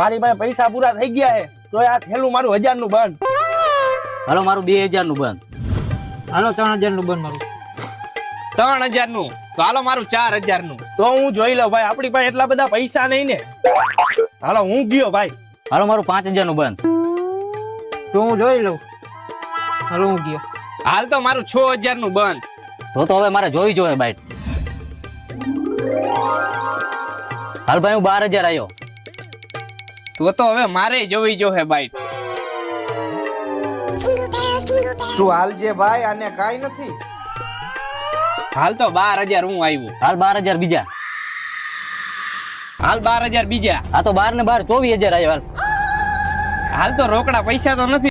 મારી પાસે પૈસા પૂરા થઈ ગયા છે તો આ થેલું મારું 1000 નું બંધ. હાલો મારું 2000 નું બંધ. હાલો 3000 નું બંધ મારું. 3000 નું તો હાલો મારું 4000 નું. તો હું જોઈ લઉં ભાઈ, આપણી પાસે એટલા બધા પૈસા નહીં ને. હાલો હું ગયો ભાઈ. હાલો મારું 5000 નું બંધ. તો હું જોઈ લઉં. હાલો હું ગયો. હાલ તો મારું 6000 નું બંધ. તો હવે મારે જોઈ જોઈએ બાઈટ. હાલ ભાઈ હું 12000 આવ્યો. તો હવે મારે જોઈ જો હે બાઈટ. તું હાલજે ભાઈ, આને કાઈ નથી. હાલ તો 12000 હું આવ્યો. હાલ 12000 બીજા. હાલ 12000 બીજા. આ તો 12 ને 12 24000 આવ્યો. હાલ હાલ તો રોકડા પૈસા તો નથી.